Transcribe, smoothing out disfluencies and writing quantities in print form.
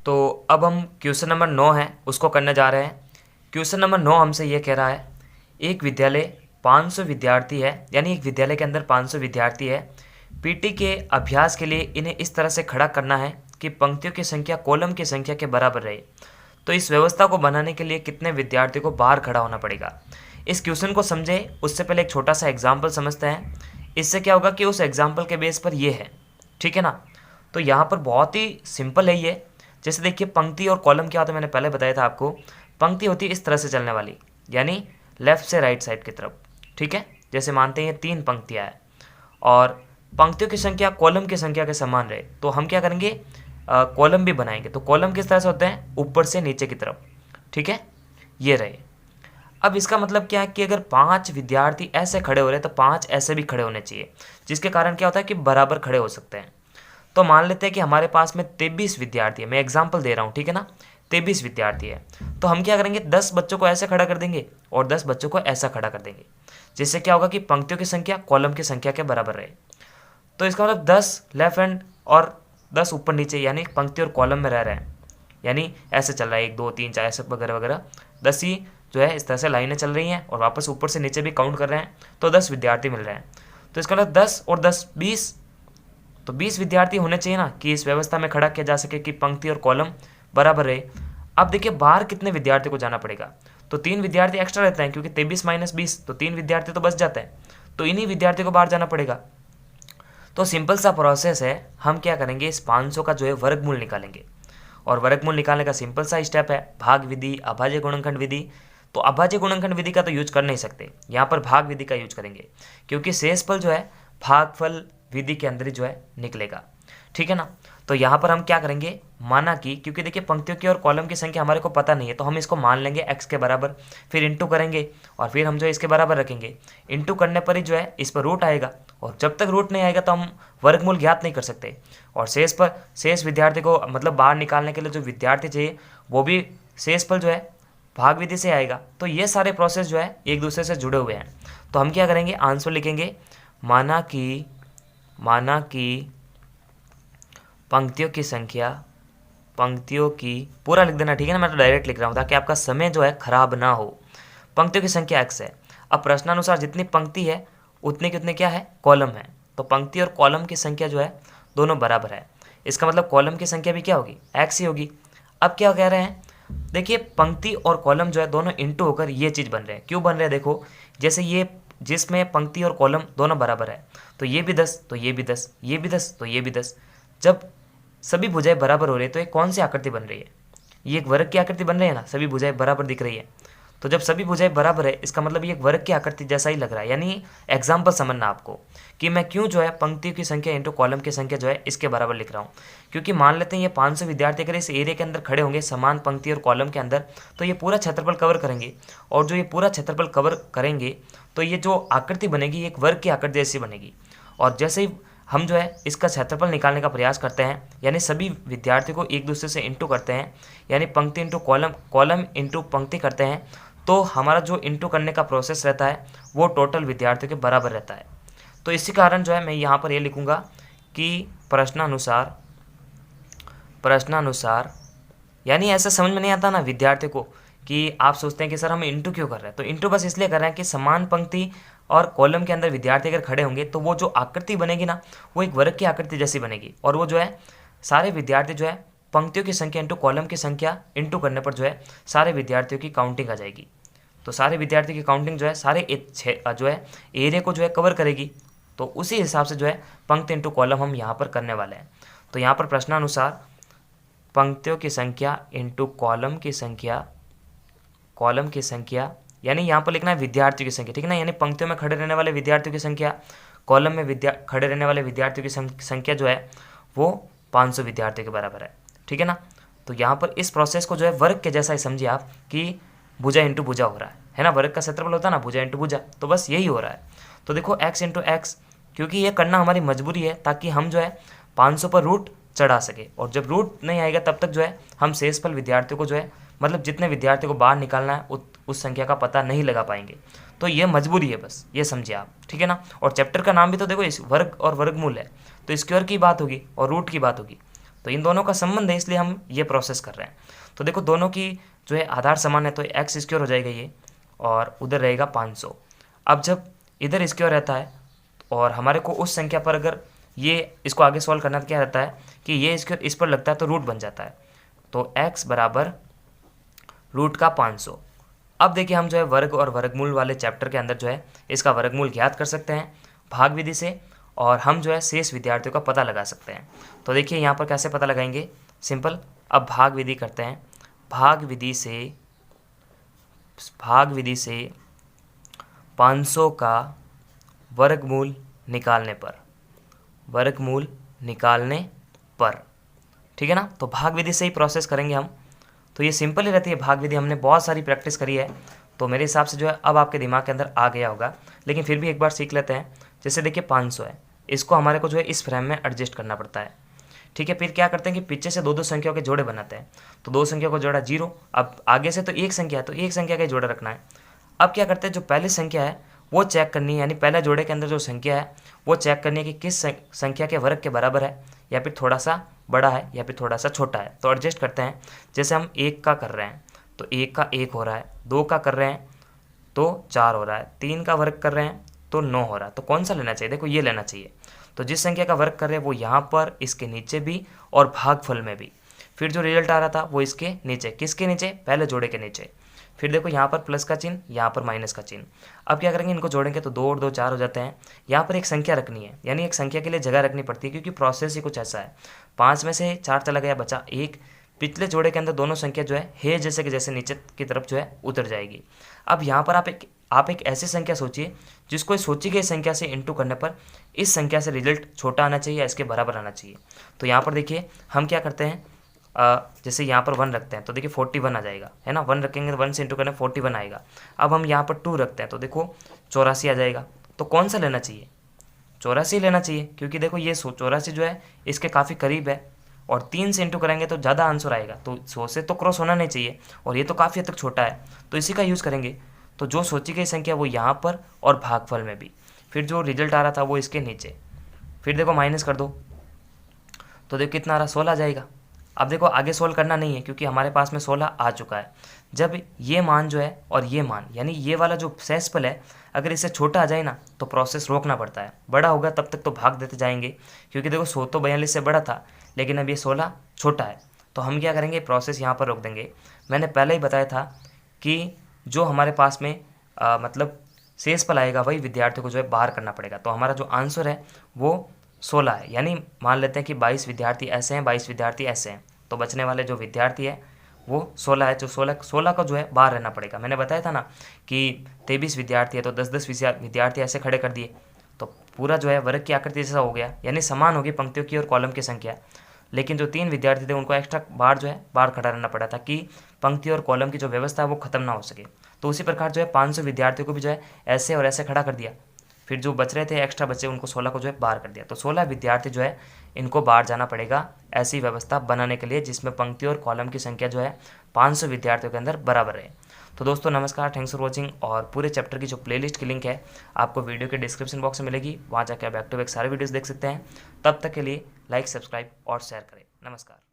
तो अब हम क्वेश्चन नंबर 9 है उसको करने जा रहे हैं। क्वेश्चन नंबर 9 हमसे ये कह रहा है, एक विद्यालय 500 विद्यार्थी है, यानी एक विद्यालय के अंदर 500 विद्यार्थी है। पीटी के अभ्यास के लिए इन्हें इस तरह से खड़ा करना है कि पंक्तियों की संख्या कॉलम की संख्या के बराबर रहे। तो इस व्यवस्था को बनाने के लिए कितने विद्यार्थियों को बाहर खड़ा होना पड़ेगा। इस क्वेश्चन को समझे उससे पहले एक छोटा सा एग्जाम्पल समझते हैं। इससे क्या होगा कि उस एग्जाम्पल के बेस पर ये है, ठीक है ना। तो यहाँ पर बहुत ही सिंपल है ये। जैसे देखिए पंक्ति और कॉलम क्या होता है, मैंने पहले बताया था आपको। पंक्ति होती है इस तरह से चलने वाली, यानी लेफ्ट से राइट साइड की तरफ, ठीक है। जैसे मानते हैं ये 3 पंक्तियाँ हैं और पंक्तियों की संख्या कॉलम की संख्या के समान रहे, तो हम क्या करेंगे, कॉलम भी बनाएंगे। तो कॉलम किस तरह से होते हैं, ऊपर से नीचे की तरफ, ठीक है, ये रहे। अब इसका मतलब क्या है कि अगर 5 विद्यार्थी ऐसे खड़े हो रहे हैं तो 5 ऐसे भी खड़े होने चाहिए, जिसके कारण क्या होता है कि बराबर खड़े हो सकते हैं। तो मान लेते हैं कि हमारे पास में 23 विद्यार्थी है, मैं एग्जाम्पल दे रहा हूँ, ठीक है ना। 23 विद्यार्थी है, तो हम क्या करेंगे, 10 बच्चों को ऐसे खड़ा कर देंगे और 10 बच्चों को ऐसा खड़ा कर देंगे, जिससे क्या होगा कि पंक्तियों की संख्या कॉलम की संख्या के बराबर रहे। तो इसका मतलब 10 लेफ्ट हैंड और 10 ऊपर नीचे, यानी पंक्ति और कॉलम में रह रहे हैं, यानी ऐसे चल रहा है 1 2 3 4 ऐसे वगैरह वगैरह। 10 ही जो है इस तरह से लाइनें चल रही हैं और वापस ऊपर से नीचे भी काउंट कर रहे हैं, तो 10 विद्यार्थी मिल रहे हैं। तो इसका मतलब 10 और 10 20, तो 20 विद्यार्थी होने चाहिए ना कि इस व्यवस्था में खड़ा किया जा सके कि पंक्ति और कॉलम बराबर रहे। अब देखिए बाहर कितने विद्यार्थी को जाना पड़ेगा, तो 3 विद्यार्थी एक्स्ट्रा रहते हैं, क्योंकि 23 - 20 तो 3 विद्यार्थी तो बच जाते हैं, तो इन्हीं विद्यार्थी को बाहर जाना पड़ेगा। तो सिंपल सा प्रोसेस है, हम क्या करेंगे, इस 500 का जो है वर्गमूल निकालेंगे। और वर्गमूल निकालने का सिंपल सा स्टेप है भाग विधि, अभाज्य गुणनखंड विधि। तो अभाज्य गुणनखंड विधि का तो यूज कर नहीं सकते, यहाँ पर भाग विधि का यूज करेंगे, क्योंकि शेषफल जो है भागफल विधि के अंदर ही जो है निकलेगा, ठीक है ना। तो यहाँ पर हम क्या करेंगे, माना कि, क्योंकि देखिए पंक्तियों की और कॉलम की संख्या हमारे को पता नहीं है, तो हम इसको मान लेंगे x के बराबर, फिर इंटू करेंगे और फिर हम जो है इसके बराबर रखेंगे। इंटू करने पर ही जो है इस पर रूट आएगा, और जब तक रूट नहीं आएगा तो हम वर्गमूल ज्ञात नहीं कर सकते। और शेष विद्यार्थी को मतलब बाहर निकालने के लिए जो विद्यार्थी चाहिए वो भी शेषफल जो है भाग विधि से आएगा। तो ये सारे प्रोसेस जो है एक दूसरे से जुड़े हुए हैं। तो हम क्या करेंगे, आंसर लिखेंगे, माना कि पंक्तियों की पूरा लिख देना, ठीक है ना। मैं तो डायरेक्ट लिख रहा हूँ ताकि आपका समय जो है खराब ना हो। पंक्तियों की संख्या x है। अब प्रश्नानुसार जितनी पंक्ति है उतने कितने क्या है, कॉलम है। तो पंक्ति और कॉलम की संख्या जो है दोनों बराबर है, इसका मतलब कॉलम की संख्या भी क्या होगी, x ही होगी। अब क्या कह रहे हैं, देखिए पंक्ति और कॉलम जो है दोनों इंटू होकर ये चीज़ बन रहे हैं। क्यों बन रहे हैं, देखो जैसे ये जिसमें पंक्ति और कॉलम दोनों बराबर है, तो ये भी 10 तो ये भी 10, ये भी 10 तो ये भी 10। जब सभी भुजाएं बराबर हो रही है तो ये कौन सी आकृति बन रही है, ये एक वर्ग की आकृति बन रही है ना, सभी भुजाएं बराबर दिख रही है। तो जब सभी भुजाएं बराबर है इसका मतलब ये एक वर्ग की आकृति जैसा ही लग रहा है। यानी एग्जाम्पल समझना आपको कि मैं क्यों जो है पंक्तियों की संख्या इंटू कॉलम की संख्या जो है इसके बराबर लिख रहा हूँ। क्योंकि मान लेते हैं ये 500 विद्यार्थी अगर इस एरिया के अंदर खड़े होंगे समान पंक्ति और कॉलम के अंदर, तो ये पूरा क्षेत्रफल कवर करेंगे। और जो ये पूरा क्षेत्रफल कवर करेंगे तो ये जो आकृति बनेगी एक वर्ग की आकृति जैसी बनेगी। और जैसे ही हम जो है इसका क्षेत्रफल निकालने का प्रयास करते हैं, यानी सभी विद्यार्थियों को एक दूसरे से इंटू करते हैं, यानी पंक्ति इंटू कॉलम, कॉलम इंटू पंक्ति करते हैं, तो हमारा जो इंटू करने का प्रोसेस रहता है वो टोटल विद्यार्थियों के बराबर रहता है। तो इसी कारण जो है मैं यहाँ पर ये लिखूँगा कि प्रश्नानुसार, यानी ऐसा समझ में नहीं आता ना विद्यार्थियों को कि आप सोचते हैं कि सर हम इंटू क्यों कर रहे हैं। तो इंटू बस इसलिए कर रहे हैं कि समान पंक्ति और कॉलम के अंदर विद्यार्थी अगर खड़े होंगे तो वो जो आकृति बनेगी ना वो एक वर्ग की आकृति जैसी बनेगी। और वो जो है सारे विद्यार्थी जो है पंक्तियों की संख्या इंटू कॉलम की संख्या इंटू करने पर जो है सारे विद्यार्थियों की काउंटिंग आ जाएगी। तो सारे विद्यार्थियों की काउंटिंग जो है सारे जो है एरिया को जो है कवर करेगी। तो उसी हिसाब से जो है पंक्ति इंटू कॉलम हम यहाँ पर करने वाले हैं। तो यहाँ पर प्रश्नानुसार पंक्तियों की संख्या इंटू कॉलम की संख्या, यानी यहाँ पर लिखना है विद्यार्थियों की संख्या, ठीक है ना। यानी पंक्तियों में खड़े रहने वाले विद्यार्थियों की संख्या, कॉलम में खड़े रहने वाले विद्यार्थियों की संख्या जो है वो 500 विद्यार्थियों के बराबर है, ठीक है ना। तो यहाँ पर इस प्रोसेस को जो है वर्ग के जैसा ही समझिए आप कि भुजा इंटू भुजा हो रहा है ना। वर्ग का क्षेत्रफल होता है ना, भुजा इंटू भुजा, तो बस यही हो रहा है। तो देखो x इंटू एक्स, क्योंकि ये करना हमारी मजबूरी है ताकि हम जो है 500 पर रूट चढ़ा सके। और जब रूट नहीं आएगा तब तक जो है हम शेषफल विद्यार्थियों को जो है मतलब जितने विद्यार्थियों को बाहर निकालना है उस संख्या का पता नहीं लगा पाएंगे। तो ये मजबूरी है, बस ये समझिए आप, ठीक है ना। और चैप्टर का नाम भी तो देखो इस वर्ग और वर्गमूल है, तो स्क्वायर की बात होगी और रूट की बात होगी। तो इन दोनों का संबंध है, इसलिए हम ये प्रोसेस कर रहे हैं। तो देखो दोनों की जो है आधार समान है, तो एक्स स्क्वायर हो जाएगा ये, और उधर रहेगा 500। अब जब इधर स्क्वायर रहता है और हमारे को उस संख्या पर अगर ये इसको आगे सॉल्व करना, तो क्या रहता है कि ये स्क्वायर इस पर लगता है तो रूट बन जाता है, तो x बराबर रूट का 500। अब देखिए हम जो है वर्ग और वर्गमूल वाले चैप्टर के अंदर जो है इसका वर्गमूल ज्ञात कर सकते हैं भाग विधि से, और हम जो है शेष विद्यार्थियों का पता लगा सकते हैं। तो देखिए यहाँ पर कैसे पता लगाएंगे, सिंपल, अब भाग विधि करते हैं। भाग विधि से 500 का वर्गमूल निकालने पर, ठीक है ना। तो भाग विधि से ही प्रोसेस करेंगे हम, तो ये सिंपल ही रहती है भाग विधि, हमने बहुत सारी प्रैक्टिस करी है, तो मेरे हिसाब से जो है अब आपके दिमाग के अंदर आ गया होगा, लेकिन फिर भी एक बार सीख लेते हैं। जैसे देखिए 500 है, इसको हमारे को जो है इस फ्रेम में एडजस्ट करना पड़ता है, ठीक है। फिर क्या करते हैं कि पीछे से 2-2 संख्याओं के जोड़े बनाते हैं, तो 2 संख्या को जोड़ा 0, अब आगे से तो एक संख्या है तो एक संख्या का जोड़ा रखना है। अब क्या करते हैं, जो पहली संख्या है वो चेक करनी है, यानी पहले जोड़े के अंदर जो संख्या है वो चेक करनी है कि किस संख्या के वर्ग के बराबर है, या फिर थोड़ा सा बड़ा है या फिर थोड़ा सा छोटा है, तो एडजस्ट करते हैं। जैसे हम 1 का कर रहे हैं तो 1 का 1 हो रहा है, 2 का कर रहे हैं तो 4 हो रहा है, 3 का वर्ग कर रहे हैं तो 9 हो रहा है, तो कौन सा लेना चाहिए, देखो ये लेना चाहिए। तो जिस संख्या का वर्ग कर रहे हैं वो यहाँ पर, इसके नीचे भी और भागफल में भी। फिर जो रिजल्ट आ रहा था वो इसके नीचे, किसके नीचे, पहले जोड़े के नीचे। फिर देखो यहाँ पर प्लस का चिन्ह, यहाँ पर माइनस का चिन्ह। अब क्या करेंगे, इनको जोड़ेंगे तो 2 और 2 4 हो जाते हैं। यहाँ पर एक संख्या रखनी है, यानी एक संख्या के लिए जगह रखनी पड़ती है, क्योंकि प्रोसेस ही कुछ ऐसा है। 5 में से 4 चला गया, बचा 1। पिछले जोड़े के अंदर दोनों संख्या जो है जैसे कि जैसे नीचे की तरफ जो है उतर जाएगी। अब यहाँ पर आप एक ऐसी संख्या सोचिए जिसको इस सोची गई संख्या से इंटू करने पर इस संख्या से रिजल्ट छोटा आना चाहिए या इसके बराबर आना चाहिए। तो यहाँ पर देखिए हम क्या करते हैं, जैसे यहाँ पर 1 रखते हैं तो देखिए 41 आ जाएगा, है ना। 1 रखेंगे तो 1 से इंटू करें 41 आएगा। अब हम यहाँ पर 2 रखते हैं तो देखो 84 आ जाएगा। तो कौन सा लेना चाहिए, 84 लेना चाहिए, क्योंकि देखो ये 84 जो है इसके काफ़ी करीब है, और 3 से इंटू करेंगे तो ज़्यादा आंसर आएगा, तो 100 से तो क्रॉस होना नहीं चाहिए, और ये तो काफ़ी हद तक छोटा है, तो इसी का यूज़ करेंगे। तो जो सोची गई संख्या वो यहाँ पर और भागफल में भी, फिर जो रिजल्ट आ रहा था वो इसके नीचे। फिर देखो माइनस कर दो तो देखो कितना आ रहा, 16 आ जाएगा। अब देखो आगे सोल्व करना नहीं है क्योंकि हमारे पास में 16 आ चुका है। जब ये मान जो है और ये मान, यानी ये वाला जो शेषफल है, अगर इससे छोटा आ जाए ना तो प्रोसेस रोकना पड़ता है, बड़ा होगा तब तक तो भाग देते जाएंगे, क्योंकि देखो 100 तो 42 से बड़ा था, लेकिन अब ये 16 छोटा है, तो हम क्या करेंगे, प्रोसेस यहाँ पर रोक देंगे। मैंने पहले ही बताया था कि जो हमारे पास में मतलब शेषफल आएगा वही विद्यार्थियों को जो है बाहर करना पड़ेगा। तो हमारा जो आंसर है वो 16 है, यानी मान लेते हैं कि 22 विद्यार्थी ऐसे हैं, 22 विद्यार्थी ऐसे हैं, तो बचने वाले जो विद्यार्थी है वो 16 है, जो 16 का जो है बाहर रहना पड़ेगा। मैंने बताया था ना कि 23 विद्यार्थी है तो 10-10 विद्यार्थी ऐसे खड़े कर दिए, तो पूरा जो है वर्ग की आकृति जैसा हो गया, यानी समान होगी पंक्तियों की और कॉलम की संख्या। लेकिन जो 3 विद्यार्थी थे उनको एक्स्ट्रा बाहर जो है बाहर खड़ा रहना पड़ा था कि पंक्ति और कॉलम की जो व्यवस्था है वो खत्म ना हो सके। तो उसी प्रकार जो है 500 विद्यार्थियों को भी जो है ऐसे और ऐसे खड़ा कर दिया, फिर जो बच रहे थे एक्स्ट्रा बच्चे उनको 16 को जो है बाहर कर दिया। तो 16 विद्यार्थी जो है इनको बाहर जाना पड़ेगा ऐसी व्यवस्था बनाने के लिए जिसमें पंक्ति और कॉलम की संख्या जो है 500 विद्यार्थियों के अंदर बराबर है। तो दोस्तों नमस्कार, थैंक्स फॉर वॉचिंग। और पूरे चैप्टर की जो प्लेलिस्ट की लिंक है आपको वीडियो के डिस्क्रिप्शन बॉक्स में मिलेगी, वहाँ जाकर बैक टू बैक सारे वीडियोस देख सकते हैं। तब तक के लिए लाइक, सब्सक्राइब और शेयर करें। नमस्कार।